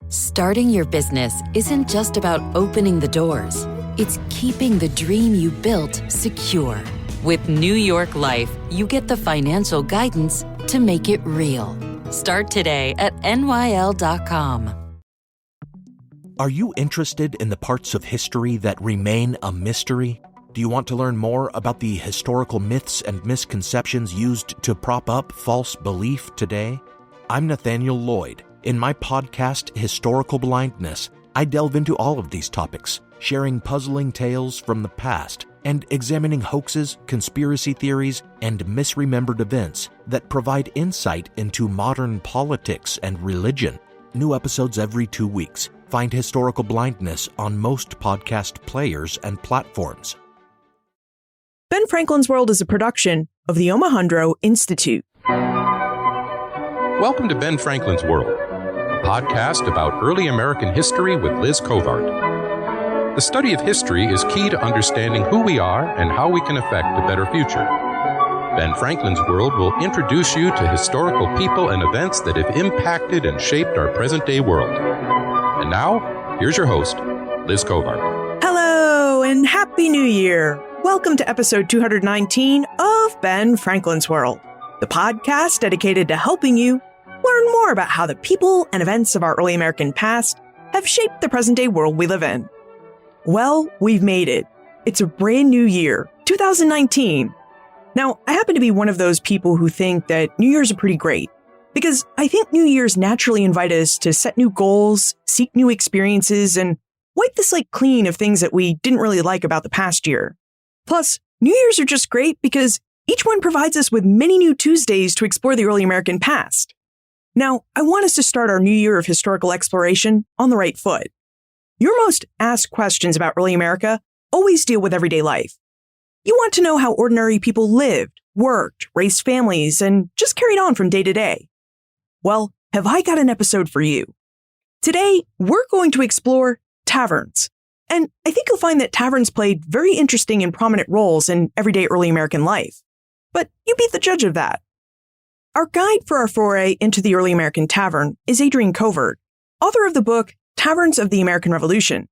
Starting your business isn't just about opening the doors. It's keeping the dream you built secure. With New York Life, you get the financial guidance to make it real. Start today at nyl.com. Are you interested in the parts of history that remain a mystery? Do you want to learn more about the historical myths and misconceptions used to prop up false belief today? I'm Nathaniel Lloyd. In my podcast, Historical Blindness, I delve into all of these topics, sharing puzzling tales from the past and examining hoaxes, conspiracy theories, and misremembered events that provide insight into modern politics and religion. New episodes every 2 weeks. Find Historical Blindness on most podcast players and platforms. Ben Franklin's World is a production of the Omohundro Institute. Welcome to Ben Franklin's World, a podcast about early American history with Liz Covart. The study of history is key to understanding who we are and how we can affect a better future. Ben Franklin's World will introduce you to historical people and events that have impacted and shaped our present-day world. And now, here's your host, Liz Covart. Hello, and Happy New Year! Welcome to episode 219 of Ben Franklin's World, the podcast dedicated to helping you learn more about how the people and events of our early American past have shaped the present-day world we live in. Well, we've made it. It's a brand new year, 2019. Now, I happen to be one of those people who think that New Year's are pretty great, because I think New Year's naturally invite us to set new goals, seek new experiences, and wipe the slate clean of things that we didn't really like about the past year. Plus, New Year's are just great because each one provides us with many new Tuesdays to explore the early American past. Now, I want us to start our new year of historical exploration on the right foot. Your most asked questions about early America always deal with everyday life. You want to know how ordinary people lived, worked, raised families, and just carried on from day to day. Well, have I got an episode for you. Today, we're going to explore taverns. And I think you'll find that taverns played very interesting and prominent roles in everyday early American life. But you be the judge of that. Our guide for our foray into the early American tavern is Adrian Covert, author of the book Taverns of the American Revolution.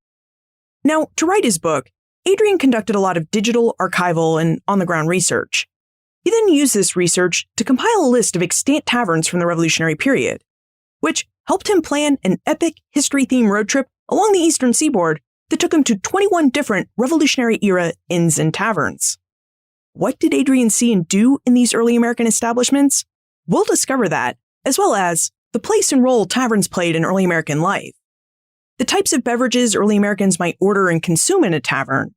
Now, to write his book, Adrian conducted a lot of digital, archival, and on-the-ground research. He then used this research to compile a list of extant taverns from the Revolutionary period, which helped him plan an epic history-themed road trip along the eastern seaboard that took him to 21 different Revolutionary-era inns and taverns. What did Adrian see and do in these early American establishments? We'll discover that, as well as the place and role taverns played in early American life, the types of beverages early Americans might order and consume in a tavern,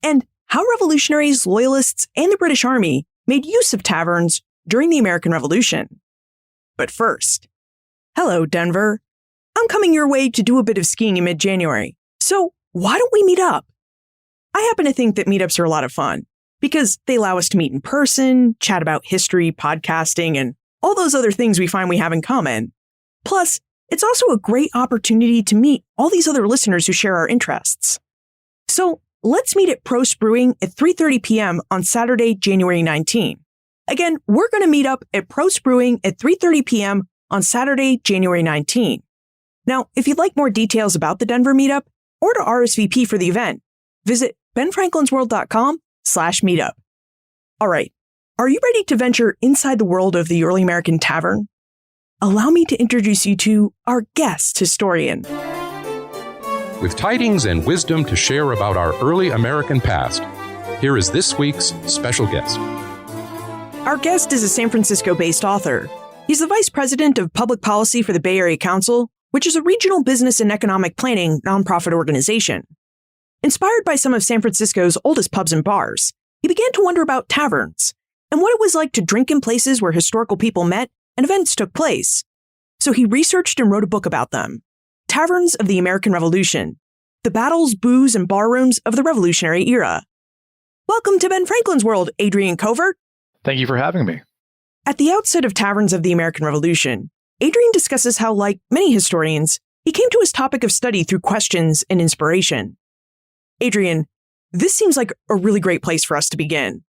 and how revolutionaries, loyalists, and the British Army made use of taverns during the American Revolution. But first, hello, Denver. I'm coming your way to do a bit of skiing in mid-January, so why don't we meet up? I happen to think that meetups are a lot of fun, because they allow us to meet in person, chat about history, podcasting, and all those other things we find we have in common. Plus, it's also a great opportunity to meet all these other listeners who share our interests. So let's meet at Prost Brewing at 3:30 p.m. on Saturday, January 19. Again, we're going to meet up at Prost Brewing at 3:30 p.m. on Saturday, January 19. Now, if you'd like more details about the Denver meetup or to RSVP for the event, visit benfranklinsworld.com/meetup. All right. Are you ready to venture inside the world of the early American tavern? Allow me to introduce you to our guest historian. With tidings and wisdom to share about our early American past, here is this week's special guest. Our guest is a San Francisco-based author. He's the vice president of public policy for the Bay Area Council, which is a regional business and economic planning nonprofit organization. Inspired by some of San Francisco's oldest pubs and bars, he began to wonder about taverns and what it was like to drink in places where historical people met and events took place. So he researched and wrote a book about them, Taverns of the American Revolution, the battles, booze, and barrooms of the Revolutionary era. Welcome to Ben Franklin's World, Adrian Covert. Thank you for having me. At the outset of Taverns of the American Revolution, Adrian discusses how, like many historians, he came to his topic of study through questions and inspiration. Adrian, this seems like a really great place for us to begin.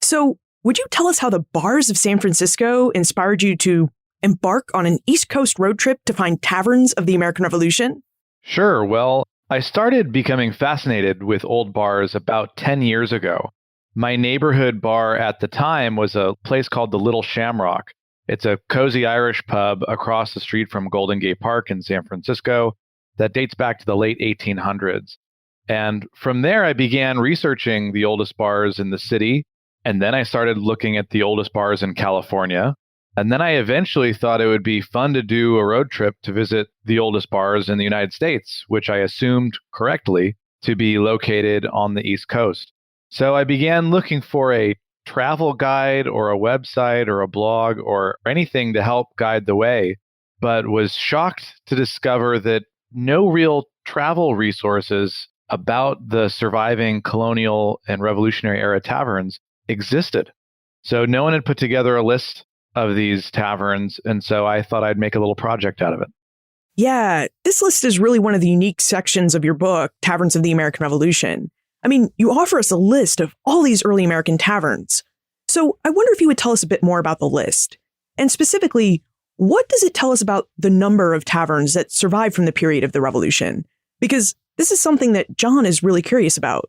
So, would you tell us how the bars of San Francisco inspired you to embark on an East Coast road trip to find taverns of the American Revolution? Sure. Well, I started becoming fascinated with old bars about 10 years ago. My neighborhood bar at the time was a place called the Little Shamrock. It's a cozy Irish pub across the street from Golden Gate Park in San Francisco that dates back to the late 1800s. And from there, I began researching the oldest bars in the city. And then I started looking at the oldest bars in California. And then I eventually thought it would be fun to do a road trip to visit the oldest bars in the United States, which I assumed correctly to be located on the East Coast. So I began looking for a travel guide or a website or a blog or anything to help guide the way, but was shocked to discover that no real travel resources about the surviving colonial and revolutionary era taverns existed. So no one had put together a list of these taverns, and so I thought I'd make a little project out of it. Yeah, this list is really one of the unique sections of your book, Taverns of the American Revolution. I mean, you offer us a list of all these early American taverns. So I wonder if you would tell us a bit more about the list. And specifically, what does it tell us about the number of taverns that survived from the period of the Revolution? Because this is something that John is really curious about.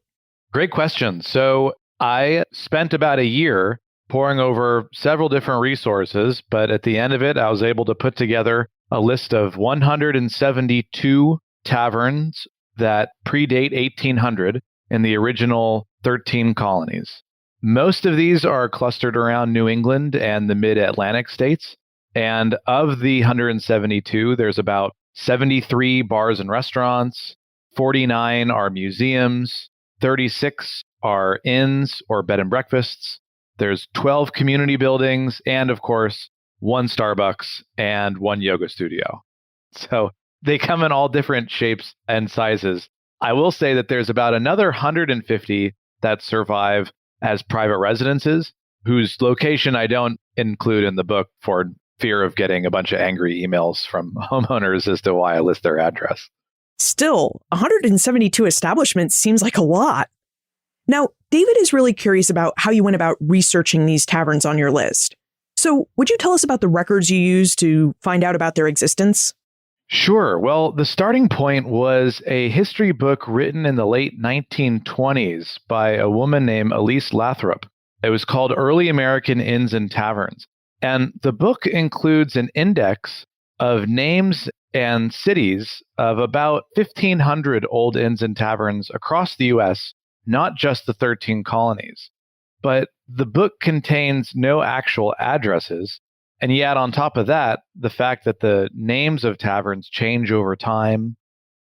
Great question. So I spent about a year poring over several different resources, but at the end of it, I was able to put together a list of 172 taverns that predate 1800 in the original 13 colonies. Most of these are clustered around New England and the mid-Atlantic states. And of the 172, there's about 73 bars and restaurants, 49 are museums, 36 are inns or bed and breakfasts. There's 12 community buildings, and of course, one Starbucks and one yoga studio. So they come in all different shapes and sizes. I will say that there's about another 150 that survive as private residences, whose location I don't include in the book for fear of getting a bunch of angry emails from homeowners as to why I list their address. Still, 172 establishments seems like a lot. Now, David is really curious about how you went about researching these taverns on your list. So would you tell us about the records you used to find out about their existence? Sure. Well, the starting point was a history book written in the late 1920s by a woman named Elise Lathrop. It was called Early American Inns and Taverns. And the book includes an index of names and cities of about 1,500 old inns and taverns across the U.S., not just the 13 colonies. But the book contains no actual addresses. And yet, on top of that, the fact that the names of taverns change over time,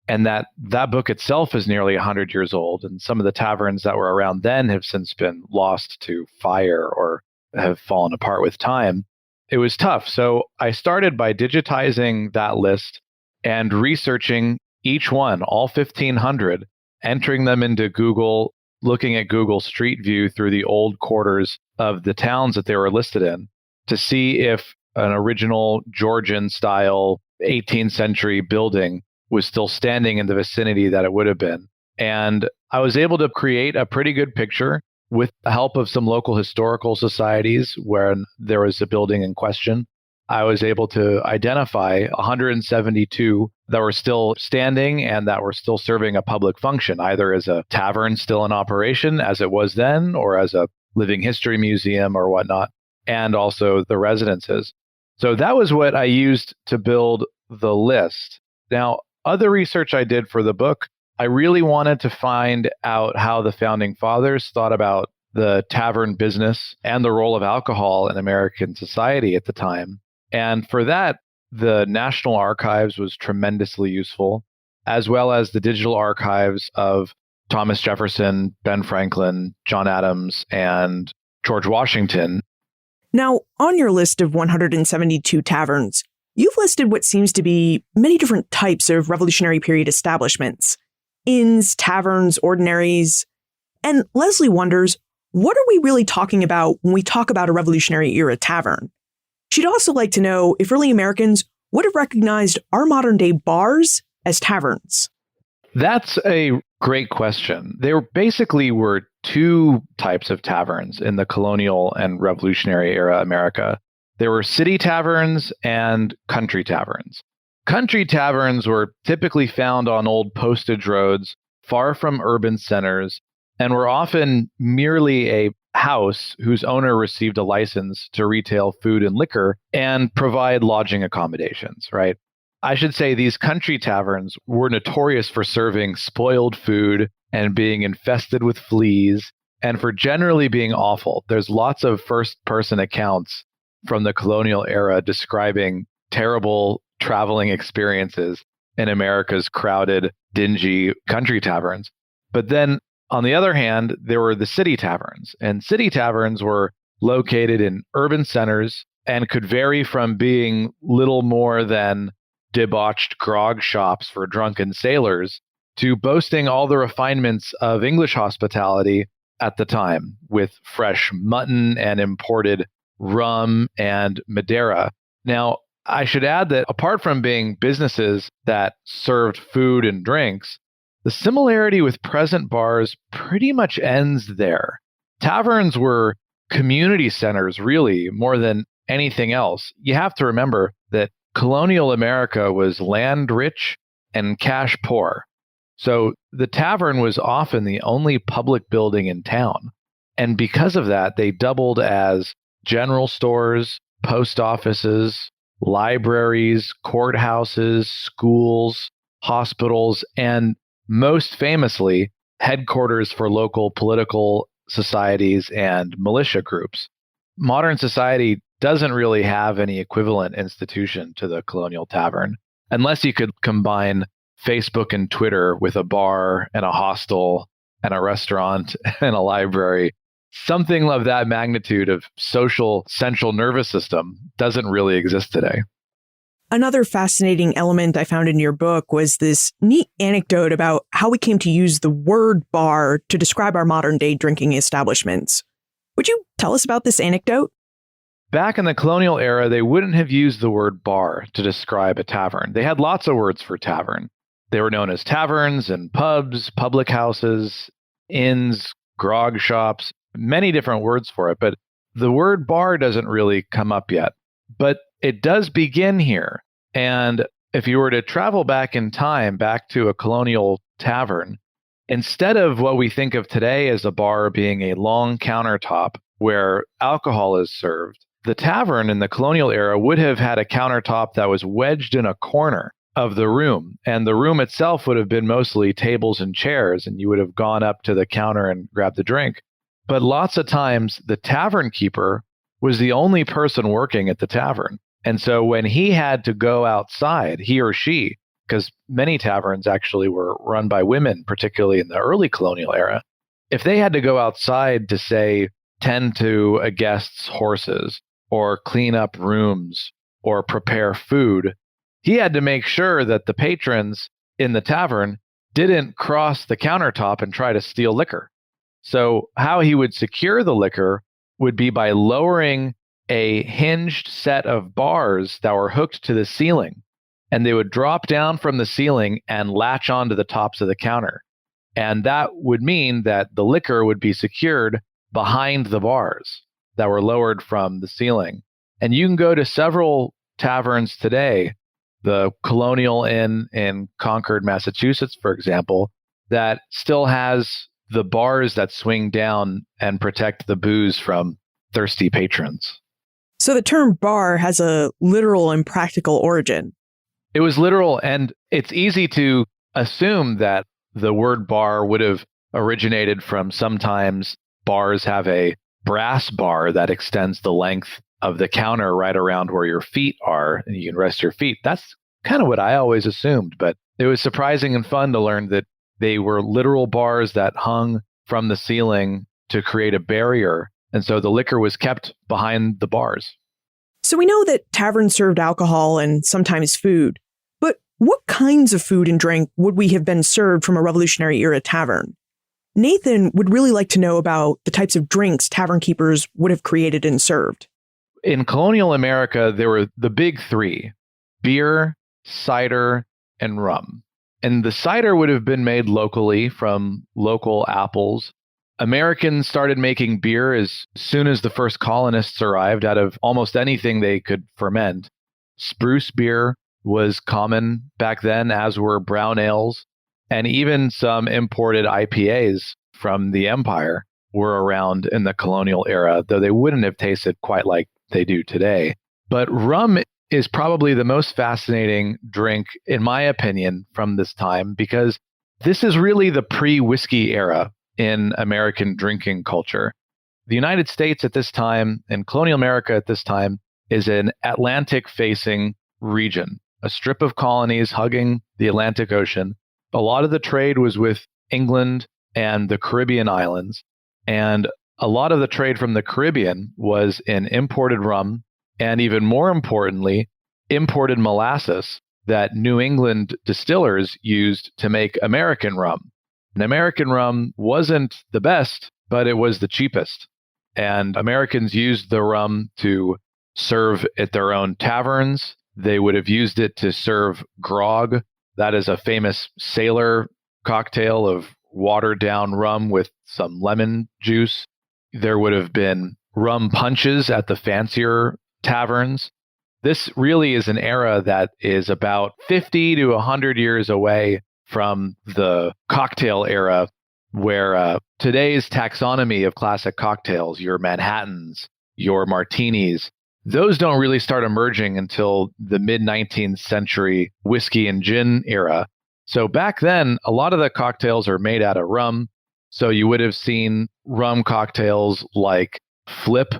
and that book itself is nearly 100 years old, and some of the taverns that were around then have since been lost to fire or have fallen apart with time, it was tough. So I started by digitizing that list and researching each one, all 1,500, entering them into Google, looking at Google Street View through the old quarters of the towns that they were listed in, to see if an original Georgian-style 18th century building was still standing in the vicinity that it would have been. And I was able to create a pretty good picture with the help of some local historical societies where there was a building in question. I was able to identify 172 that were still standing and that were still serving a public function, either as a tavern still in operation as it was then, or as a living history museum or whatnot, and also the residences. So that was what I used to build the list. Now, other research I did for the book, I really wanted to find out how the founding fathers thought about the tavern business and the role of alcohol in American society at the time. And for that, the National Archives was tremendously useful, as well as the digital archives of Thomas Jefferson, Ben Franklin, John Adams, and George Washington. Now, on your list of 172 taverns, you've listed what seems to be many different types of Revolutionary period establishments: inns, taverns, ordinaries. And Leslie wonders, what are we really talking about when we talk about a Revolutionary era tavern? She'd also like to know if early Americans would have recognized our modern day bars as taverns. That's a great question. There basically were two types of taverns in the colonial and Revolutionary era America. There were city taverns and country taverns. Country taverns were typically found on old postage roads, far from urban centers, and were often merely a house whose owner received a license to retail food and liquor and provide lodging accommodations, right? I should say these country taverns were notorious for serving spoiled food and being infested with fleas and for generally being awful. There's lots of first-person accounts from the colonial era describing terrible traveling experiences in America's crowded, dingy country taverns. But then, on the other hand, there were the city taverns. And city taverns were located in urban centers and could vary from being little more than debauched grog shops for drunken sailors to boasting all the refinements of English hospitality at the time, with fresh mutton and imported rum and Madeira. Now, I should add that apart from being businesses that served food and drinks, the similarity with present bars pretty much ends there. Taverns were community centers, really, more than anything else. You have to remember that colonial America was land rich and cash poor. So the tavern was often the only public building in town. And because of that, they doubled as general stores, post offices, libraries, courthouses, schools, hospitals, and most famously, headquarters for local political societies and militia groups. Modern society doesn't really have any equivalent institution to the colonial tavern, unless you could combine Facebook and Twitter with a bar and a hostel and a restaurant and a library. Something of that magnitude of social central nervous system doesn't really exist today. Another fascinating element I found in your book was this neat anecdote about how we came to use the word bar to describe our modern day drinking establishments. Would you tell us about this anecdote? Back in the colonial era, they wouldn't have used the word bar to describe a tavern. They had lots of words for tavern. They were known as taverns and pubs, public houses, inns, grog shops, many different words for it. But the word bar doesn't really come up yet. But it does begin here. And if you were to travel back in time, back to a colonial tavern, instead of what we think of today as a bar being a long countertop where alcohol is served, the tavern in the colonial era would have had a countertop that was wedged in a corner of the room. And the room itself would have been mostly tables and chairs, and you would have gone up to the counter and grabbed a drink. But lots of times, the tavern keeper was the only person working at the tavern. And so when he had to go outside, he or she, because many taverns actually were run by women, particularly in the early colonial era, if they had to go outside to, say, tend to a guest's horses or clean up rooms or prepare food, he had to make sure that the patrons in the tavern didn't cross the countertop and try to steal liquor. So how he would secure the liquor would be by lowering a hinged set of bars that were hooked to the ceiling, and they would drop down from the ceiling and latch onto the tops of the counter. And that would mean that the liquor would be secured behind the bars that were lowered from the ceiling. And you can go to several taverns today, the Colonial Inn in Concord, Massachusetts, for example, that still has the bars that swing down and protect the booze from thirsty patrons. So the term bar has a literal and practical origin. It was literal, and it's easy to assume that the word bar would have originated from sometimes bars have a brass bar that extends the length of the counter right around where your feet are, and you can rest your feet. That's kind of what I always assumed, but it was surprising and fun to learn that they were literal bars that hung from the ceiling to create a barrier, and so the liquor was kept behind the bars. So we know that taverns served alcohol and sometimes food, but what kinds of food and drink would we have been served from a Revolutionary era tavern? Nathan would really like to know about the types of drinks tavern keepers would have created and served. In colonial America, there were the big three: beer, cider, and rum. And the cider would have been made locally from local apples, Americans started making beer as soon as the first colonists arrived out of almost anything they could ferment. Spruce beer was common back then, as were brown ales, and even some imported IPAs from the empire were around in the colonial era, though they wouldn't have tasted quite like they do today. But rum is probably the most fascinating drink, in my opinion, from this time, because this is really the pre-whiskey era in American drinking culture. The United States at this time, and colonial America at this time, is an Atlantic-facing region, a strip of colonies hugging the Atlantic Ocean. A lot of the trade was with England and the Caribbean islands, and a lot of the trade from the Caribbean was in imported rum, and even more importantly, imported molasses that New England distillers used to make American rum. And American rum wasn't the best, but it was the cheapest. And Americans used the rum to serve at their own taverns. They would have used it to serve grog. That is a famous sailor cocktail of watered down rum with some lemon juice. There would have been rum punches at the fancier taverns. This really is an era that is about 50 to 100 years away from the cocktail era, where today's taxonomy of classic cocktails, your Manhattans, your martinis, those don't really start emerging until the mid-19th century whiskey and gin era. So back then, a lot of the cocktails are made out of rum. So you would have seen rum cocktails like Flip.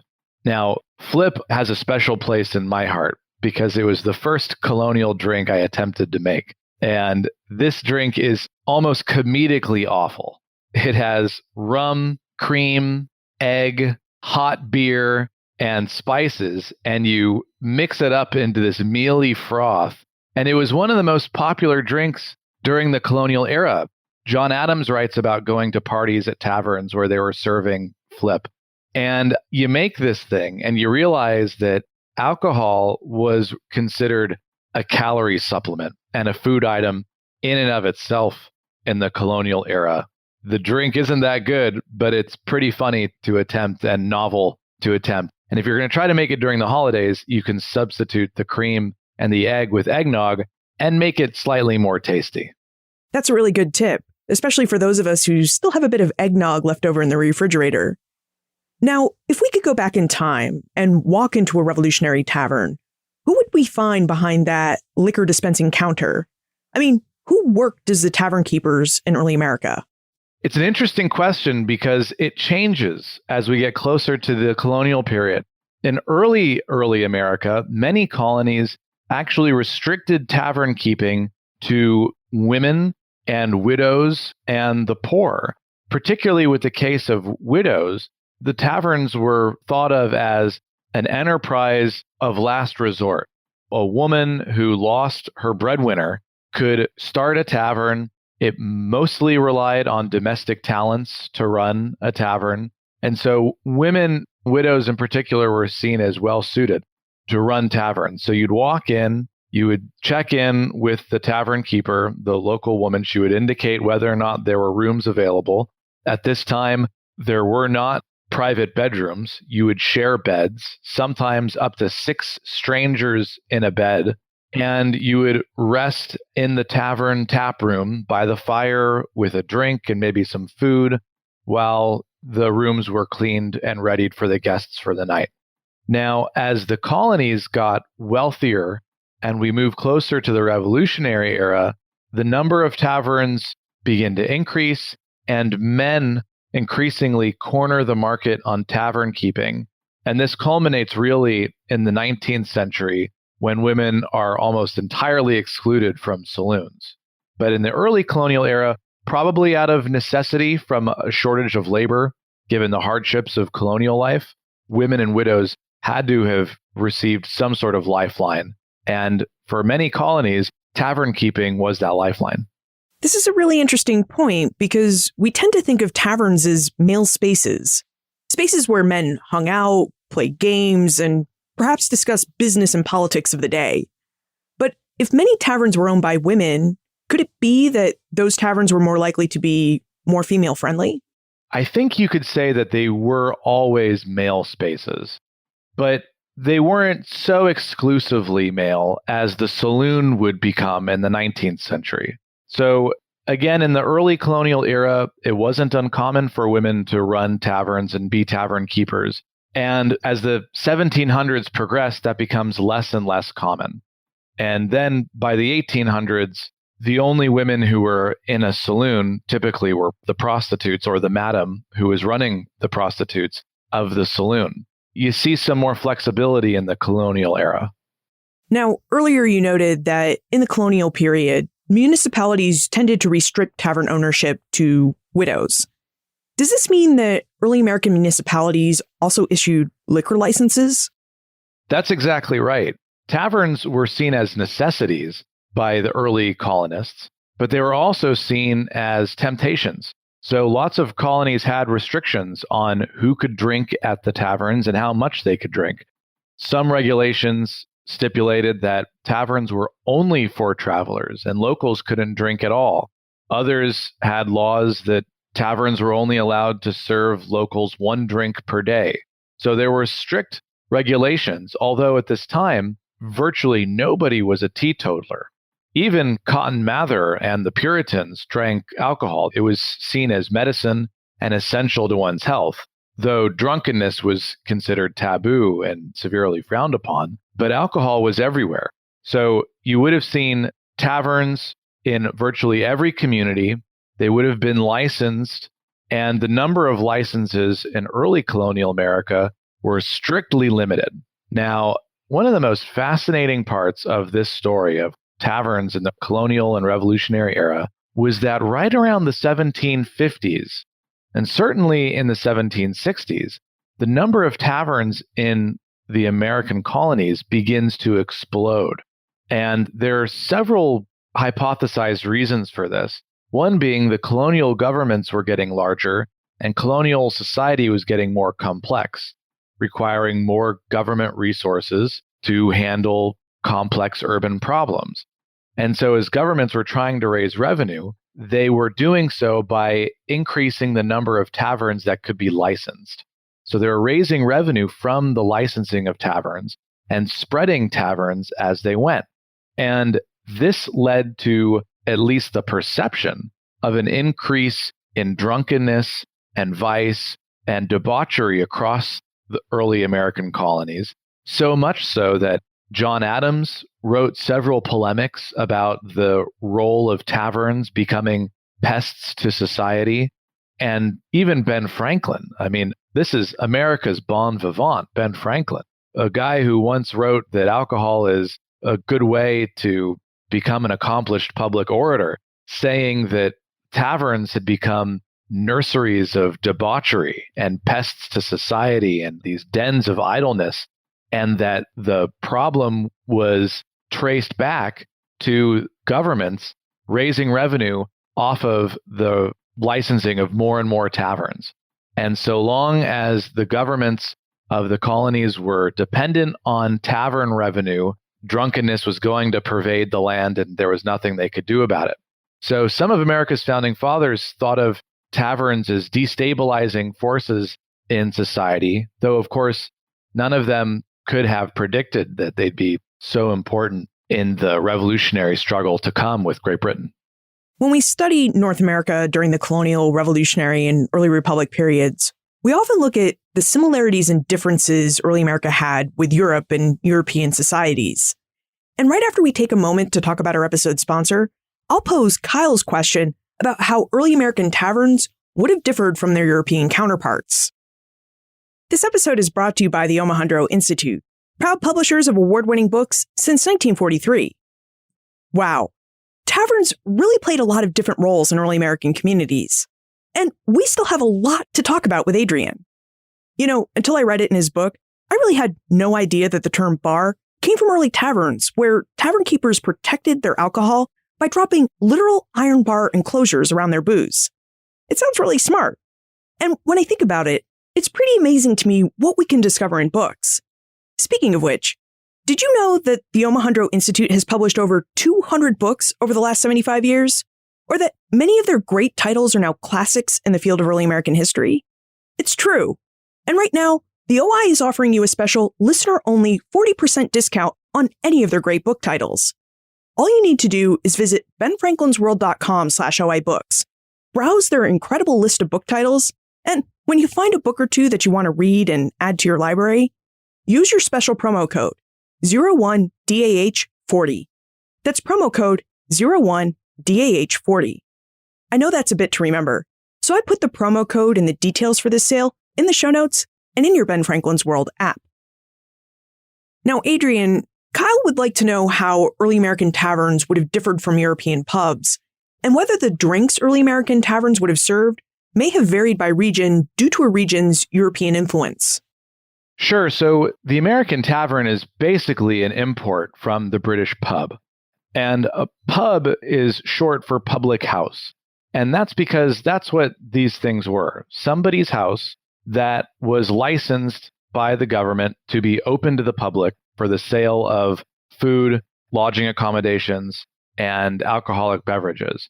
Now, Flip has a special place in my heart because it was the first colonial drink I attempted to make. And this drink is almost comedically awful. It has rum, cream, egg, hot beer, and spices, and you mix it up into this mealy froth. And it was one of the most popular drinks during the colonial era. John Adams writes about going to parties at taverns where they were serving Flip. And you make this thing and you realize that alcohol was considered a calorie supplement and a food item in and of itself in the colonial era. The drink isn't that good, but it's pretty funny to attempt and novel to attempt. And if you're going to try to make it during the holidays, you can substitute the cream and the egg with eggnog and make it slightly more tasty. That's a really good tip, especially for those of us who still have a bit of eggnog left over in the refrigerator. Now, if we could go back in time and walk into a revolutionary tavern, who would we find behind that liquor dispensing counter? I mean, who worked as the tavern keepers in early America? It's an interesting question because it changes as we get closer to the colonial period. In early America, many colonies actually restricted tavern keeping to women and widows and the poor. Particularly with the case of widows, the taverns were thought of as an enterprise of last resort. A woman who lost her breadwinner could start a tavern. It mostly relied on domestic talents to run a tavern. And so women, widows in particular, were seen as well suited to run taverns. So you'd walk in, you would check in with the tavern keeper, the local woman. She would indicate whether or not there were rooms available. At this time, there were not private bedrooms. You would share beds, sometimes up to 6 strangers in a bed. And you would rest in the tavern tap room by the fire with a drink and maybe some food while the rooms were cleaned and readied for the guests for the night. Now, as the colonies got wealthier and we move closer to the Revolutionary era, the number of taverns begin to increase and men increasingly corner the market on tavern keeping. And this culminates really in the 19th century when women are almost entirely excluded from saloons. But in the early colonial era, probably out of necessity from a shortage of labor, given the hardships of colonial life, women and widows had to have received some sort of lifeline. And for many colonies, tavern keeping was that lifeline. This is a really interesting point because we tend to think of taverns as male spaces where men hung out, played games, and perhaps discuss business and politics of the day. But if many taverns were owned by women, could it be that those taverns were more likely to be more female friendly? I think you could say that they were always male spaces, but they weren't so exclusively male as the saloon would become in the 19th century. So again, in the early colonial era, it wasn't uncommon for women to run taverns and be tavern keepers. And as the 1700s progressed, that becomes less and less common. And then by the 1800s, the only women who were in a saloon typically were the prostitutes or the madam who was running the prostitutes of the saloon. You see some more flexibility in the colonial era. Now, earlier you noted that in the colonial period, municipalities tended to restrict tavern ownership to widows. Does this mean that early American municipalities also issued liquor licenses? That's exactly right. Taverns were seen as necessities by the early colonists, but they were also seen as temptations. So lots of colonies had restrictions on who could drink at the taverns and how much they could drink. Some regulations stipulated that taverns were only for travelers and locals couldn't drink at all. Others had laws that taverns were only allowed to serve locals one drink per day. So there were strict regulations, although at this time, virtually nobody was a teetotaler. Even Cotton Mather and the Puritans drank alcohol. It was seen as medicine and essential to one's health, though drunkenness was considered taboo and severely frowned upon. But alcohol was everywhere. So you would have seen taverns in virtually every community. They would have been licensed, and the number of licenses in early colonial America were strictly limited. Now, one of the most fascinating parts of this story of taverns in the colonial and revolutionary era was that right around the 1750s, and certainly in the 1760s, the number of taverns in the American colonies begins to explode. And there are several hypothesized reasons for this. One being the colonial governments were getting larger and colonial society was getting more complex, requiring more government resources to handle complex urban problems. And so as governments were trying to raise revenue, they were doing so by increasing the number of taverns that could be licensed. So they were raising revenue from the licensing of taverns and spreading taverns as they went. And this led to at least the perception of an increase in drunkenness and vice and debauchery across the early American colonies, so much so that John Adams wrote several polemics about the role of taverns becoming pests to society. And even Ben Franklin, I mean, this is America's bon vivant, Ben Franklin, a guy who once wrote that alcohol is a good way to become an accomplished public orator, saying that taverns had become nurseries of debauchery and pests to society and these dens of idleness, and that the problem was traced back to governments raising revenue off of the licensing of more and more taverns. And so long as the governments of the colonies were dependent on tavern revenue, drunkenness was going to pervade the land and there was nothing they could do about it. So some of America's founding fathers thought of taverns as destabilizing forces in society, though of course none of them could have predicted that they'd be so important in the revolutionary struggle to come with Great Britain. When we study North America during the colonial, revolutionary, and early republic periods, we often look at the similarities and differences early America had with Europe and European societies. And right after we take a moment to talk about our episode sponsor, I'll pose Kyle's question about how early American taverns would have differed from their European counterparts. This episode is brought to you by the Omohundro Institute, proud publishers of award-winning books since 1943. Wow, taverns really played a lot of different roles in early American communities. And we still have a lot to talk about with Adrian. You know, until I read it in his book, I really had no idea that the term bar came from early taverns, where tavern keepers protected their alcohol by dropping literal iron bar enclosures around their booze. It sounds really smart. And when I think about it, it's pretty amazing to me what we can discover in books. Speaking of which, did you know that the Omohundro Institute has published over 200 books over the last 75 years? Or that many of their great titles are now classics in the field of early American history? It's true. And right now, the OI is offering you a special listener-only 40% discount on any of their great book titles. All you need to do is visit benfranklinsworld.com/OI books, browse their incredible list of book titles, and when you find a book or two that you want to read and add to your library, use your special promo code 01DAH40. That's promo code 01DAH40. I know that's a bit to remember, so I put the promo code and the details for this sale in the show notes and in your Ben Franklin's World app. Now, Adrian, Kyle would like to know how early American taverns would have differed from European pubs, and whether the drinks early American taverns would have served may have varied by region due to a region's European influence. Sure. So the American tavern is basically an import from the British pub. And a pub is short for public house. And that's because that's what these things were. Somebody's house that was licensed by the government to be open to the public for the sale of food, lodging accommodations, and alcoholic beverages.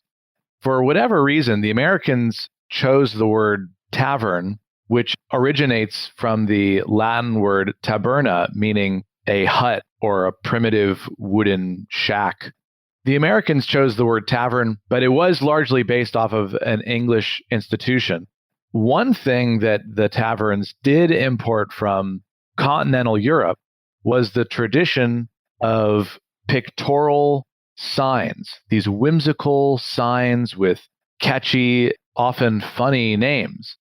For whatever reason, the Americans chose the word tavern, which originates from the Latin word taberna, meaning a hut or a primitive wooden shack. The Americans chose the word tavern, but it was largely based off of an English institution. One thing that the taverns did import from continental Europe was the tradition of pictorial signs, these whimsical signs with catchy, often funny names.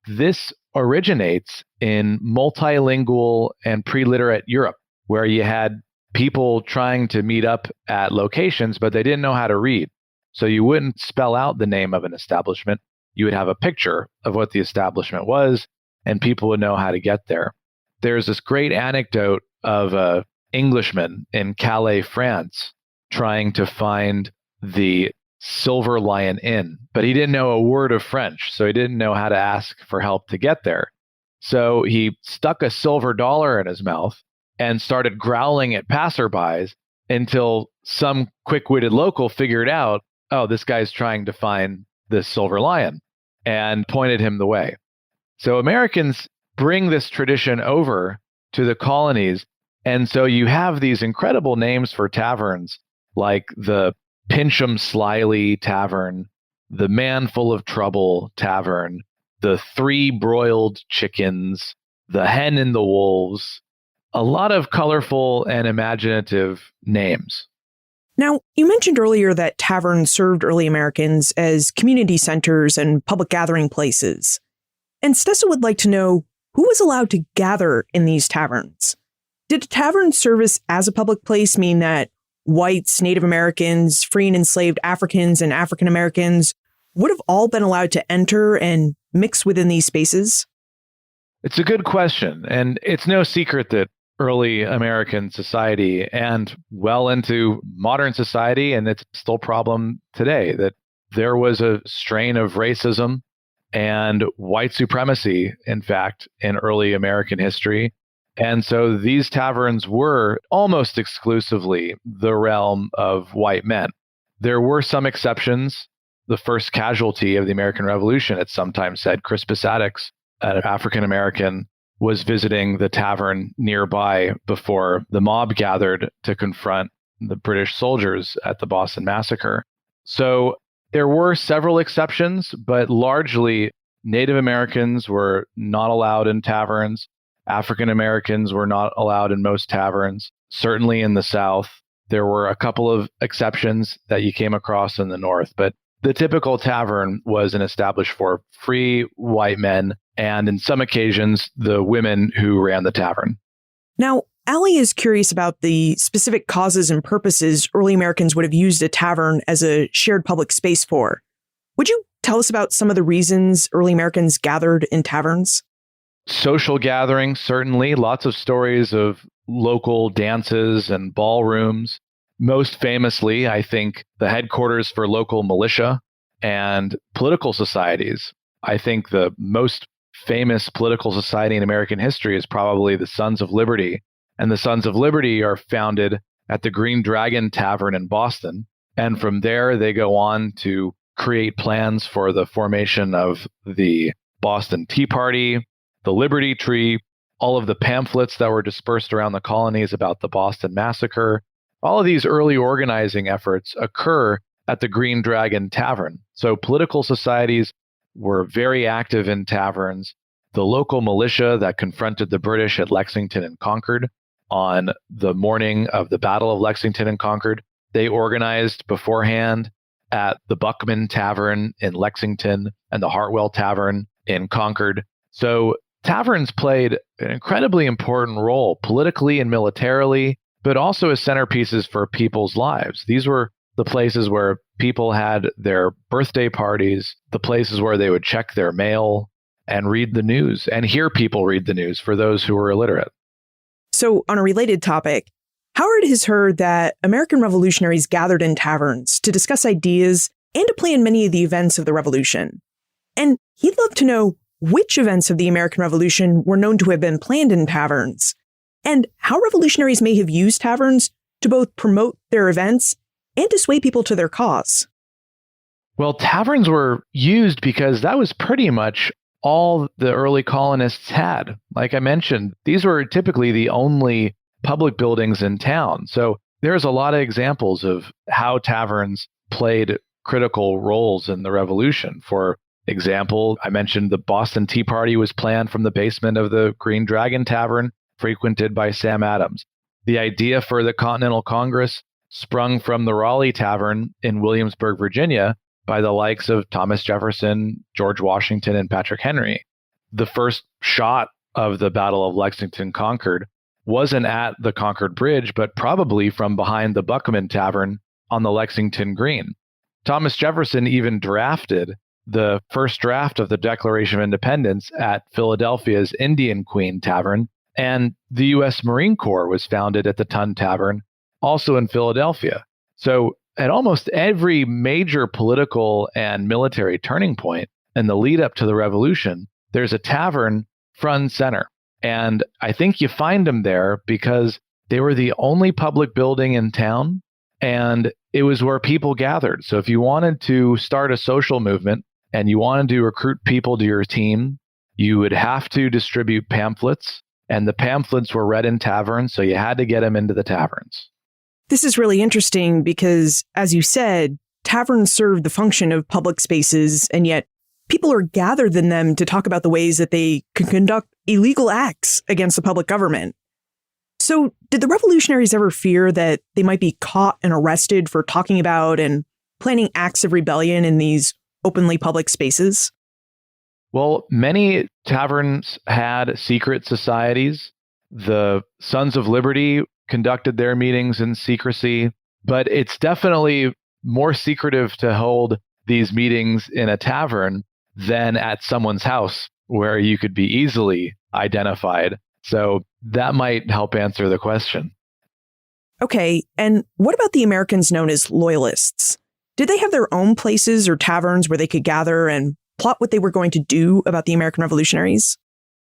This originates in multilingual and pre-literate Europe, where you had people trying to meet up at locations, but they didn't know how to read. So you wouldn't spell out the name of an establishment. You would have a picture of what the establishment was, and people would know how to get there. There's this great anecdote of an Englishman in Calais, France, trying to find the Silver Lion Inn, but he didn't know a word of French, so he didn't know how to ask for help to get there. So he stuck a silver dollar in his mouth and started growling at passerbys until some quick-witted local figured out, oh, this guy's trying to find this silver lion, and pointed him the way. So Americans bring this tradition over to the colonies, and so you have these incredible names for taverns, like the Pinch 'em Slyly Tavern, the Man Full of Trouble Tavern, the Three Broiled Chickens, the Hen and the Wolves. A lot of colorful and imaginative names. Now, you mentioned earlier that taverns served early Americans as community centers and public gathering places. And Stessa would like to know who was allowed to gather in these taverns. Did a tavern service as a public place mean that whites, Native Americans, free and enslaved Africans, and African Americans would have all been allowed to enter and mix within these spaces? It's a good question, and it's no secret that early American society and well into modern society, and it's still a problem today, that there was a strain of racism and white supremacy, in fact, in early American history. And so these taverns were almost exclusively the realm of white men. There were some exceptions. The first casualty of the American Revolution, it's sometimes said, Crispus Attucks, an African American, was visiting the tavern nearby before the mob gathered to confront the British soldiers at the Boston Massacre. So there were several exceptions, but largely Native Americans were not allowed in taverns. African Americans were not allowed in most taverns. Certainly in the South, there were a couple of exceptions that you came across in the North, but the typical tavern was an established for free white men, and in some occasions, the women who ran the tavern. Now, Allie is curious about the specific causes and purposes early Americans would have used a tavern as a shared public space for. Would you tell us about some of the reasons early Americans gathered in taverns? Social gatherings, certainly. Lots of stories of local dances and ballrooms. Most famously, I think, the headquarters for local militia and political societies. I think the most famous political society in American history is probably the Sons of Liberty. And the Sons of Liberty are founded at the Green Dragon Tavern in Boston. And from there, they go on to create plans for the formation of the Boston Tea Party, the Liberty Tree, all of the pamphlets that were dispersed around the colonies about the Boston Massacre. All of these early organizing efforts occur at the Green Dragon Tavern. So political societies were very active in taverns. The local militia that confronted the British at Lexington and Concord on the morning of the Battle of Lexington and Concord, they organized beforehand at the Buckman Tavern in Lexington and the Hartwell Tavern in Concord. So taverns played an incredibly important role politically and militarily, but also as centerpieces for people's lives. These were the places where people had their birthday parties, the places where they would check their mail and read the news and hear people read the news for those who were illiterate. So, on a related topic, Howard has heard that American revolutionaries gathered in taverns to discuss ideas and to plan many of the events of the revolution. And he'd love to know which events of the American Revolution were known to have been planned in taverns, and how revolutionaries may have used taverns to both promote their events and to sway people to their cause. Well, taverns were used because that was pretty much all the early colonists had. Like I mentioned, these were typically the only public buildings in town. So there's a lot of examples of how taverns played critical roles in the revolution. For example, I mentioned the Boston Tea Party was planned from the basement of the Green Dragon Tavern, frequented by Sam Adams. The idea for the Continental Congress sprung from the Raleigh Tavern in Williamsburg, Virginia, by the likes of Thomas Jefferson, George Washington, and Patrick Henry. The first shot of the Battle of Lexington-Concord wasn't at the Concord Bridge, but probably from behind the Buckman Tavern on the Lexington Green. Thomas Jefferson even drafted the first draft of the Declaration of Independence at Philadelphia's Indian Queen Tavern, and the U.S. Marine Corps was founded at the Tun Tavern, also in Philadelphia. So at almost every major political and military turning point in the lead up to the revolution, there's a tavern front and center. And I think you find them there because they were the only public building in town, and it was where people gathered. So if you wanted to start a social movement and you wanted to recruit people to your team, you would have to distribute pamphlets, and the pamphlets were read in taverns, so you had to get them into the taverns. This is really interesting because, as you said, taverns serve the function of public spaces, and yet people are gathered in them to talk about the ways that they can conduct illegal acts against the public government. So, did the revolutionaries ever fear that they might be caught and arrested for talking about and planning acts of rebellion in these openly public spaces? Well, many taverns had secret societies. The Sons of Liberty conducted their meetings in secrecy, but it's definitely more secretive to hold these meetings in a tavern than at someone's house where you could be easily identified. So that might help answer the question. Okay, and what about the Americans known as Loyalists? Did they have their own places or taverns where they could gather and plot what they were going to do about the American revolutionaries?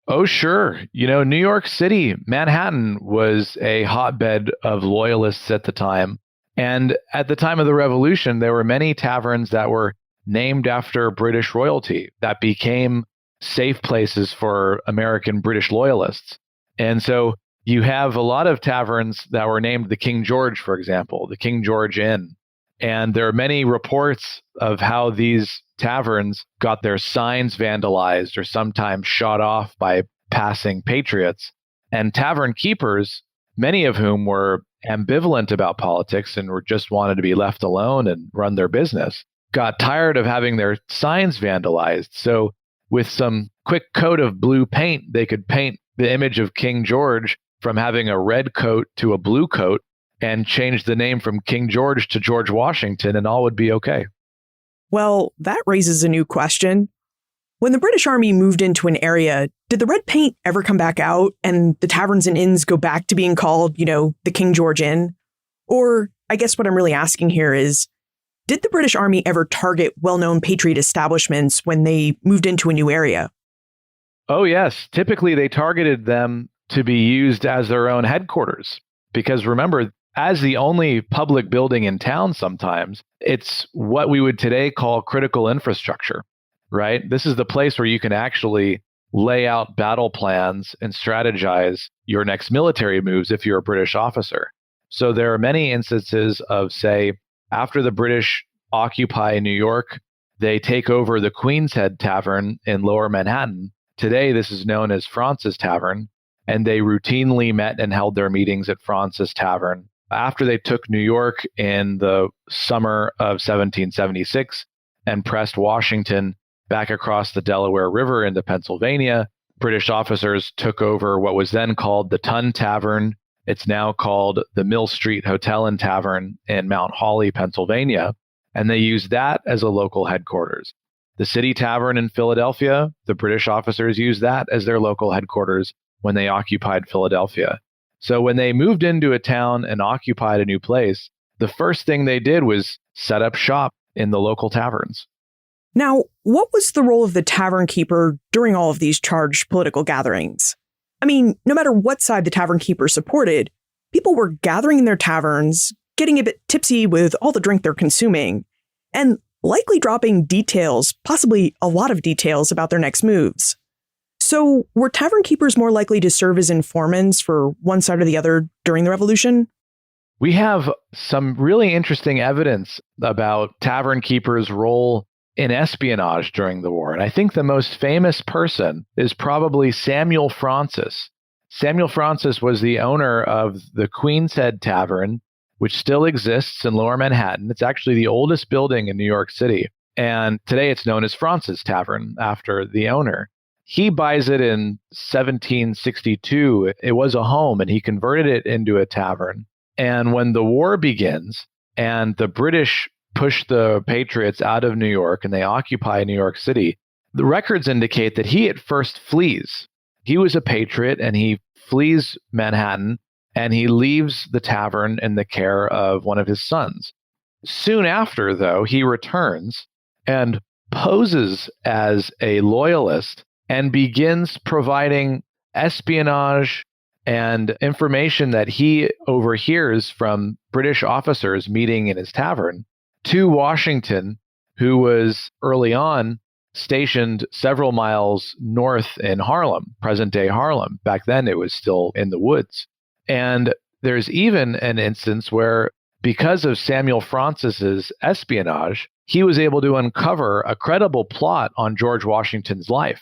Oh, sure. New York City, Manhattan was a hotbed of loyalists at the time. And at the time of the revolution, there were many taverns that were named after British royalty that became safe places for American British loyalists. And so you have a lot of taverns that were named the King George, for example, the King George Inn. And there are many reports of how these taverns got their signs vandalized or sometimes shot off by passing patriots. And tavern keepers, many of whom were ambivalent about politics and were just wanted to be left alone and run their business, got tired of having their signs vandalized. So with some quick coat of blue paint, they could paint the image of King George from having a red coat to a blue coat and change the name from King George to George Washington, and all would be okay. Well, that raises a new question. When the British Army moved into an area, did the red paint ever come back out and the taverns and inns go back to being called, the King George Inn? Or I guess what I'm really asking here is, did the British Army ever target well-known patriot establishments when they moved into a new area? Oh, yes. Typically, they targeted them to be used as their own headquarters. Because remember, as the only public building in town sometimes, it's what we would today call critical infrastructure, right? This is the place where you can actually lay out battle plans and strategize your next military moves if you're a British officer. So there are many instances of, say, after the British occupy New York, they take over the Queen's Head Tavern in Lower Manhattan. Today, this is known as Fraunces Tavern, and they routinely met and held their meetings at Fraunces Tavern. After they took New York in the summer of 1776 and pressed Washington back across the Delaware River into Pennsylvania, British officers took over what was then called the Tun Tavern. It's now called the Mill Street Hotel and Tavern in Mount Holly, Pennsylvania, and they used that as a local headquarters. The City Tavern in Philadelphia, the British officers used that as their local headquarters when they occupied Philadelphia. So when they moved into a town and occupied a new place, the first thing they did was set up shop in the local taverns. Now, what was the role of the tavern keeper during all of these charged political gatherings? I mean, no matter what side the tavern keeper supported, people were gathering in their taverns, getting a bit tipsy with all the drink they're consuming, and likely dropping details, possibly a lot of details about their next moves. So were tavern keepers more likely to serve as informants for one side or the other during the Revolution? We have some really interesting evidence about tavern keepers' role in espionage during the war. And I think the most famous person is probably Samuel Fraunces. Samuel Fraunces was the owner of the Queen's Head Tavern, which still exists in Lower Manhattan. It's actually the oldest building in New York City. And today it's known as Fraunces Tavern after the owner. He buys it in 1762. It was a home, and he converted it into a tavern. And when the war begins and the British push the Patriots out of New York and they occupy New York City, the records indicate that he at first flees. He was a patriot, and he flees Manhattan, and he leaves the tavern in the care of one of his sons. Soon after, though, he returns and poses as a loyalist and begins providing espionage and information that he overhears from British officers meeting in his tavern to Washington, who was early on stationed several miles north in Harlem, present-day Harlem. Back then, it was still in the woods. And there's even an instance where, because of Samuel Fraunces' espionage, he was able to uncover a credible plot on George Washington's life.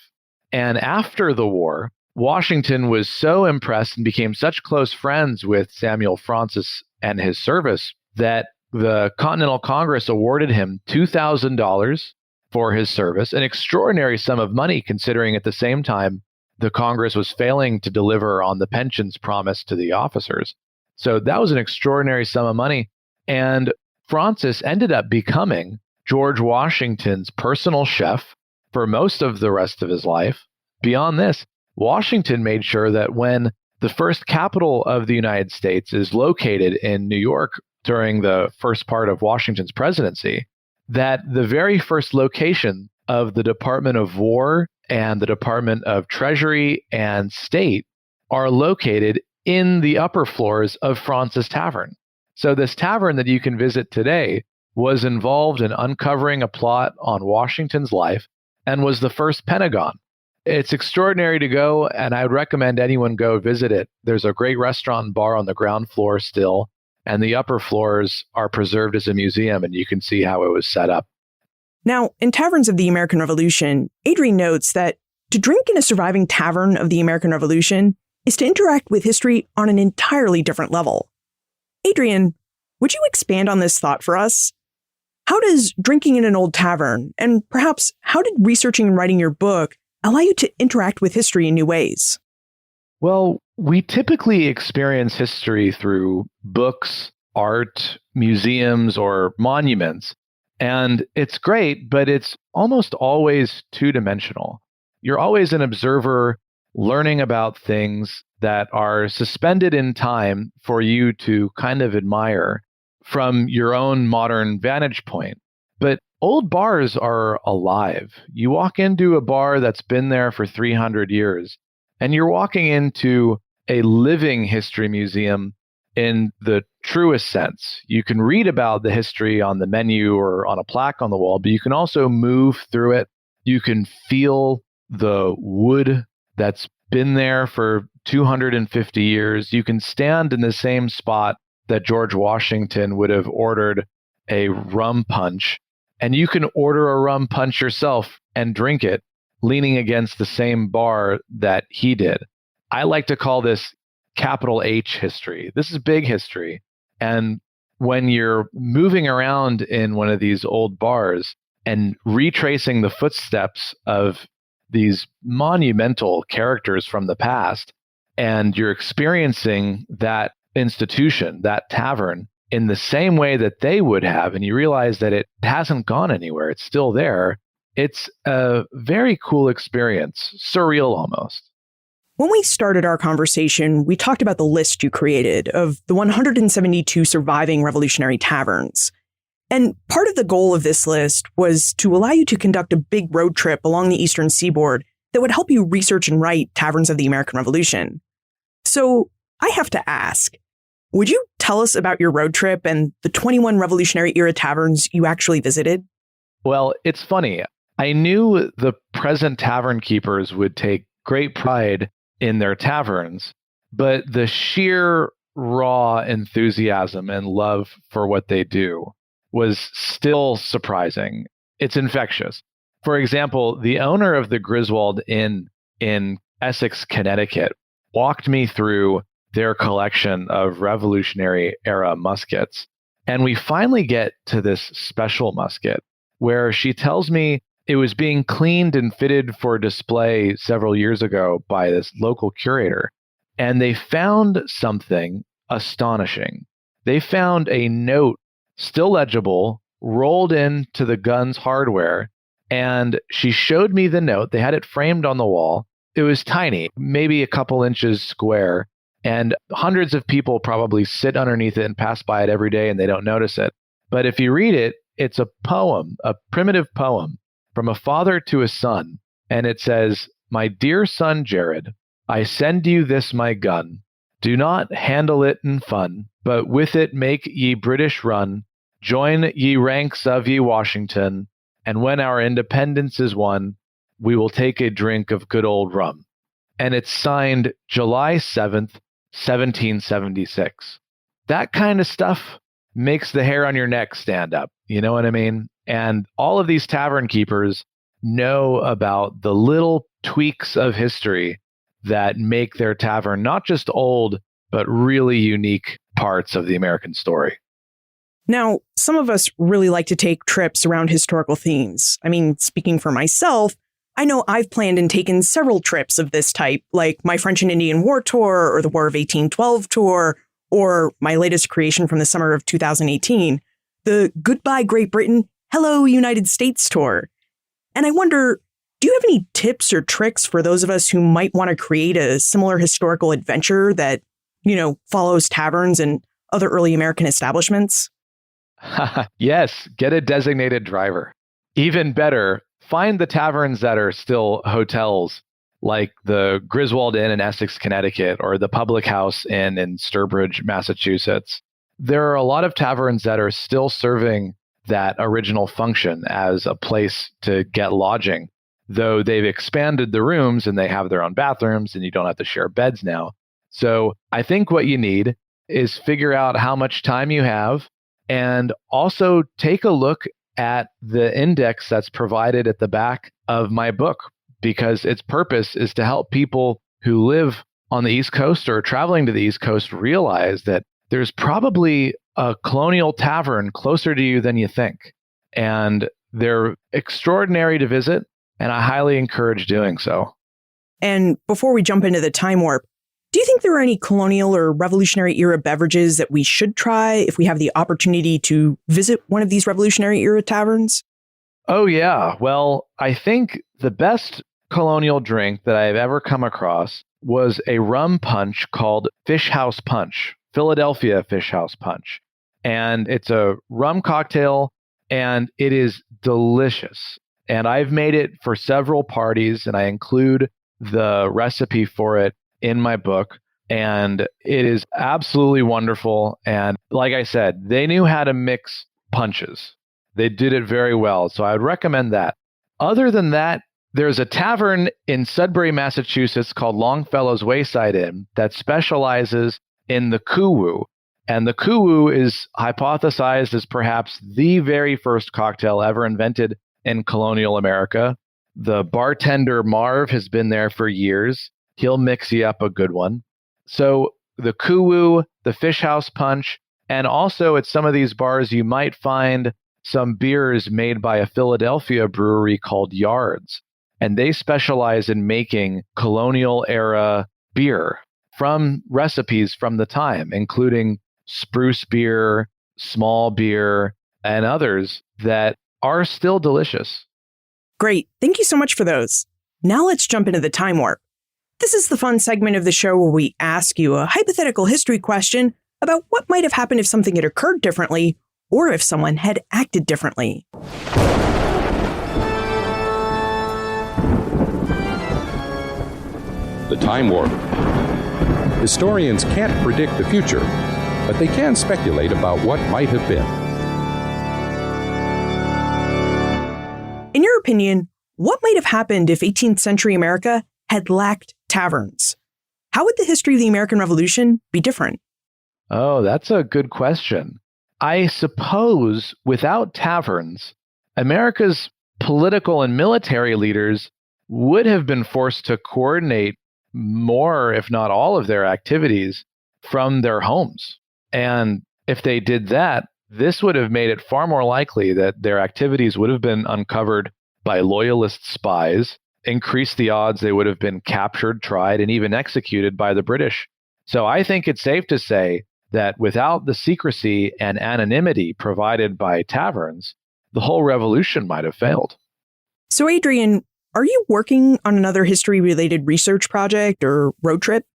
And after the war, Washington was so impressed and became such close friends with Samuel Fraunces and his service that the Continental Congress awarded him $2,000 for his service, an extraordinary sum of money considering at the same time the Congress was failing to deliver on the pensions promised to the officers. So that was an extraordinary sum of money. And Fraunces ended up becoming George Washington's personal chef for most of the rest of his life. Beyond this, Washington made sure that when the first capital of the United States is located in New York during the first part of Washington's presidency, that the very first location of the Department of War and the Department of Treasury and State are located in the upper floors of Fraunces Tavern. So this tavern that you can visit today was involved in uncovering a plot on Washington's life and was the first Pentagon. It's extraordinary to go, and I would recommend anyone go visit it. There's a great restaurant and bar on the ground floor still, and the upper floors are preserved as a museum, and you can see how it was set up. Now, in Taverns of the American Revolution, Adrian notes that to drink in a surviving tavern of the American Revolution is to interact with history on an entirely different level. Adrian, would you expand on this thought for us? How does drinking in an old tavern, and perhaps how did researching and writing your book allow you to interact with history in new ways? Well, we typically experience history through books, art, museums, or monuments. And it's great, but it's almost always two-dimensional. You're always an observer learning about things that are suspended in time for you to kind of admire from your own modern vantage point. But old bars are alive. You walk into a bar that's been there for 300 years, and you're walking into a living history museum in the truest sense. You can read about the history on the menu or on a plaque on the wall, but you can also move through it. You can feel the wood that's been there for 250 years. You can stand in the same spot that George Washington would have ordered a rum punch, and you can order a rum punch yourself and drink it leaning against the same bar that he did. I like to call this capital H history. This is big history. And when you're moving around in one of these old bars and retracing the footsteps of these monumental characters from the past, and you're experiencing that institution, that tavern, in the same way that they would have, and you realize that it hasn't gone anywhere, it's still there, it's a very cool experience, surreal almost. When we started our conversation, we talked about the list you created of the 172 surviving revolutionary taverns. And part of the goal of this list was to allow you to conduct a big road trip along the Eastern Seaboard that would help you research and write taverns of the American Revolution. So I have to ask, would you tell us about your road trip and the 21 Revolutionary Era taverns you actually visited? Well, it's funny. I knew the present tavern keepers would take great pride in their taverns, but the sheer raw enthusiasm and love for what they do was still surprising. It's infectious. For example, the owner of the Griswold Inn in Essex, Connecticut, walked me through their collection of Revolutionary Era muskets. And we finally get to this special musket where she tells me it was being cleaned and fitted for display several years ago by this local curator. And they found something astonishing. They found a note, still legible, rolled into the gun's hardware. And she showed me the note. They had it framed on the wall. It was tiny, maybe a couple inches square. And hundreds of people probably sit underneath it and pass by it every day and they don't notice it. But if you read it, it's a poem, a primitive poem from a father to a son. And it says, "My dear son Jared, I send you this my gun. Do not handle it in fun, but with it make ye British run. Join ye ranks of ye Washington. And when our independence is won, we will take a drink of good old rum." And it's signed July 7th, 1776. That kind of stuff makes the hair on your neck stand up. You know what I mean? And all of these tavern keepers know about the little tweaks of history that make their tavern not just old, but really unique parts of the American story. Now, some of us really like to take trips around historical themes. I mean, speaking for myself, I know I've planned and taken several trips of this type, like my French and Indian War tour or the War of 1812 tour, or my latest creation from the summer of 2018, the Goodbye Great Britain, Hello United States tour. And I wonder, do you have any tips or tricks for those of us who might want to create a similar historical adventure that, follows taverns and other early American establishments? Yes, get a designated driver. Even better, find the taverns that are still hotels, like the Griswold Inn in Essex, Connecticut, or the Public House Inn in Sturbridge, Massachusetts. There are a lot of taverns that are still serving that original function as a place to get lodging, though they've expanded the rooms and they have their own bathrooms and you don't have to share beds now. So I think what you need is figure out how much time you have and also take a look at the index that's provided at the back of my book, because its purpose is to help people who live on the East Coast or traveling to the East Coast realize that there's probably a colonial tavern closer to you than you think. And they're extraordinary to visit, and I highly encourage doing so. And before we jump into the time warp, do you think there are any colonial or Revolutionary Era beverages that we should try if we have the opportunity to visit one of these Revolutionary Era taverns? Oh, yeah. Well, I think the best colonial drink that I've ever come across was a rum punch called Fish House Punch, Philadelphia Fish House Punch. And it's a rum cocktail, and it is delicious. And I've made it for several parties, and I include the recipe for it in my book. And it is absolutely wonderful. And like I said, they knew how to mix punches. They did it very well. So I would recommend that. Other than that, there's a tavern in Sudbury, Massachusetts called Longfellow's Wayside Inn that specializes in the kuwu. And the kuwu is hypothesized as perhaps the very first cocktail ever invented in colonial America. The bartender, Marv, has been there for years. He'll mix you up a good one. So the kuwu, the fish house punch, and also at some of these bars, you might find some beers made by a Philadelphia brewery called Yards. And they specialize in making colonial era beer from recipes from the time, including spruce beer, small beer, and others that are still delicious. Great. Thank you so much for those. Now let's jump into the time warp. This is the fun segment of the show where we ask you a hypothetical history question about what might have happened if something had occurred differently or if someone had acted differently. The Time Warp. Historians can't predict the future, but they can speculate about what might have been. In your opinion, what might have happened if 18th century America had lacked taverns? How would the history of the American Revolution be different? Oh, that's a good question. I suppose without taverns, America's political and military leaders would have been forced to coordinate more, if not all, of their activities from their homes. And if they did that, this would have made it far more likely that their activities would have been uncovered by loyalist spies, increased the odds they would have been captured, tried, and even executed by the British. So I think it's safe to say that without the secrecy and anonymity provided by taverns, the whole revolution might have failed. So Adrian, are you working on another history-related research project or road trip?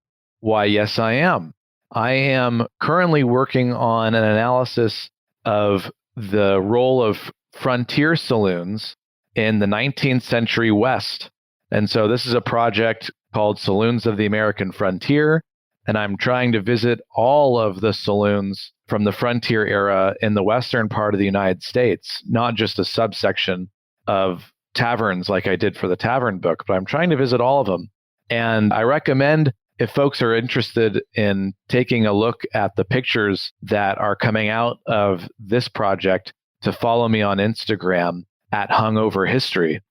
Why, yes, I am. I am currently working on an analysis of the role of frontier saloons in the 19th century West. And so this is a project called Saloons of the American Frontier, and I'm trying to visit all of the saloons from the frontier era in the western part of the United States, not just a subsection of taverns like I did for the tavern book, but I'm trying to visit all of them. And I recommend, if folks are interested in taking a look at the pictures that are coming out of this project, to follow me on Instagram at Hungover History.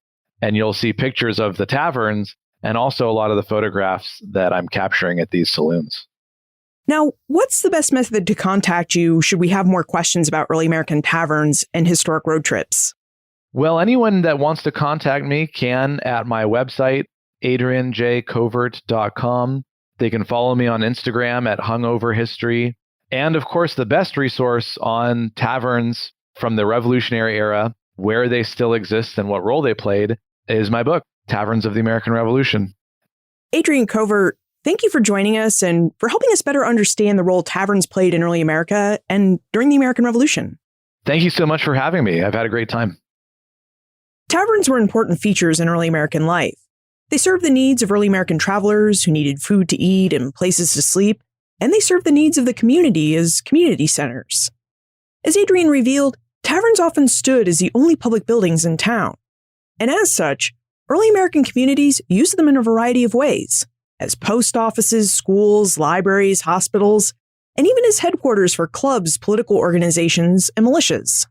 And you'll see pictures of the taverns and also a lot of the photographs that I'm capturing at these saloons. Now, what's the best method to contact you should we have more questions about early American taverns and historic road trips? Well, anyone that wants to contact me can at my website, adrianjcovert.com. They can follow me on Instagram at Hungover History. And of course, the best resource on taverns from the Revolutionary era, where they still exist and what role they played, is my book, Taverns of the American Revolution. Adrian Covert, thank you for joining us and for helping us better understand the role taverns played in early America and during the American Revolution. Thank you so much for having me. I've had a great time. Taverns were important features in early American life. They served the needs of early American travelers who needed food to eat and places to sleep, and they served the needs of the community as community centers. As Adrian revealed, taverns often stood as the only public buildings in town. And as such, early American communities used them in a variety of ways, as post offices, schools, libraries, hospitals, and even as headquarters for clubs, political organizations, and militias.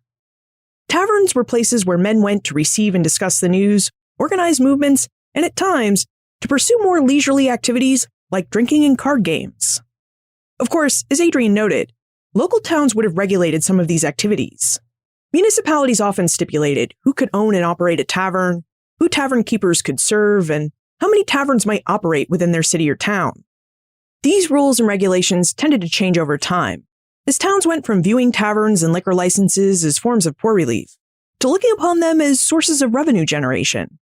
Taverns were places where men went to receive and discuss the news, organize movements, and at times, to pursue more leisurely activities like drinking and card games. Of course, as Adrian noted, local towns would have regulated some of these activities. Municipalities often stipulated who could own and operate a tavern, who tavern keepers could serve, and how many taverns might operate within their city or town. These rules and regulations tended to change over time, as towns went from viewing taverns and liquor licenses as forms of poor relief to looking upon them as sources of revenue generation.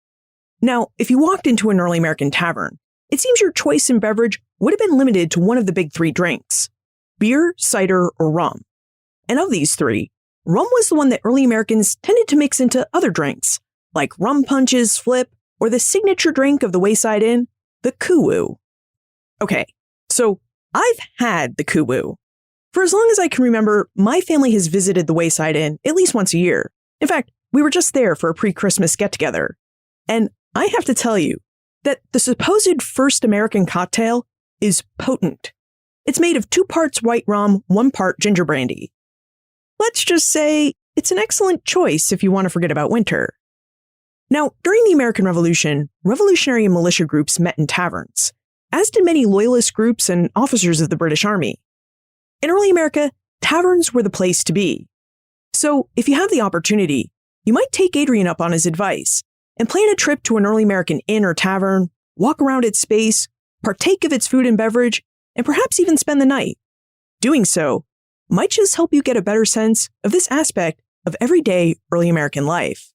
Now, if you walked into an early American tavern, it seems your choice in beverage would have been limited to one of the big three drinks: beer, cider, or rum. And of these three, rum was the one that early Americans tended to mix into other drinks, like rum punches, flip, or the signature drink of the Wayside Inn, the kuwu. Okay, so I've had the kubu. For as long as I can remember, my family has visited the Wayside Inn at least once a year. In fact, we were just there for a pre-Christmas get-together. And I have to tell you that the supposed first American cocktail is potent. It's made of 2 parts white rum, 1 part ginger brandy. Let's just say it's an excellent choice if you want to forget about winter. Now, during the American Revolution, revolutionary and militia groups met in taverns, as did many loyalist groups and officers of the British Army. In early America, taverns were the place to be. So, if you have the opportunity, you might take Adrian up on his advice and plan a trip to an early American inn or tavern, walk around its space, partake of its food and beverage, and perhaps even spend the night. Doing so might just help you get a better sense of this aspect of everyday early American life.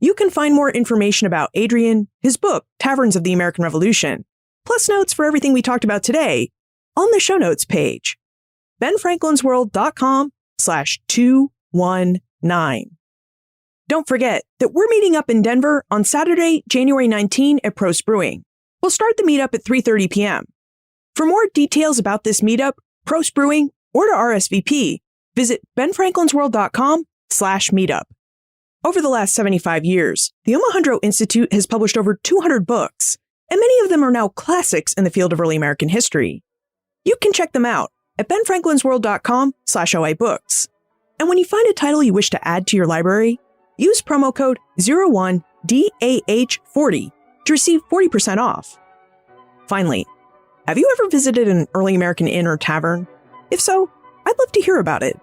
You can find more information about Adrian, his book, Taverns of the American Revolution, plus notes for everything we talked about today on the show notes page, benfranklinsworld.com/219. Don't forget that we're meeting up in Denver on Saturday, January 19 at Prost Brewing. We'll start the meetup at 3:30 p.m. For more details about this meetup, Prost Brewing, or to RSVP, visit benfranklinsworld.com/meetup. Over the last 75 years, the Omohundro Institute has published over 200 books, and many of them are now classics in the field of early American history. You can check them out at benfranklinsworld.com/OIBooks. And when you find a title you wish to add to your library, use promo code 01DAH40 to receive 40% off. Finally, have you ever visited an early American inn or tavern? If so, I'd love to hear about it.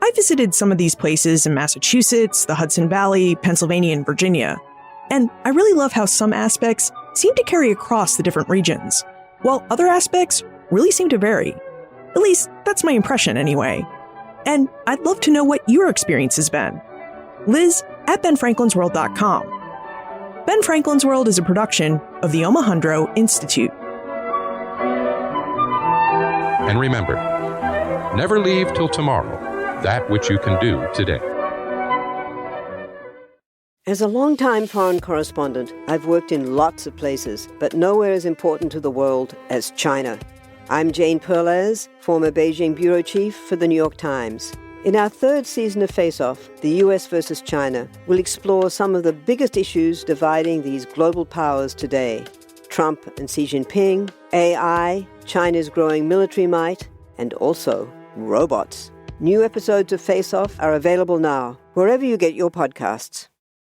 I visited some of these places in Massachusetts, the Hudson Valley, Pennsylvania, and Virginia, and I really love how some aspects seem to carry across the different regions, while other aspects really seem to vary. At least, that's my impression anyway. And I'd love to know what your experience has been. Liz at benfranklinsworld.com. Ben Franklin's World is a production of the Omohundro Institute. And remember, never leave till tomorrow that which you can do today. As a longtime foreign correspondent, I've worked in lots of places, but nowhere as important to the world as China. I'm Jane Perlez, former Beijing bureau chief for the New York Times. In our 3rd season of Face Off, the US versus China, we'll explore some of the biggest issues dividing these global powers today. Trump and Xi Jinping, AI, China's growing military might, and also robots. New episodes of Face Off are available now, wherever you get your podcasts.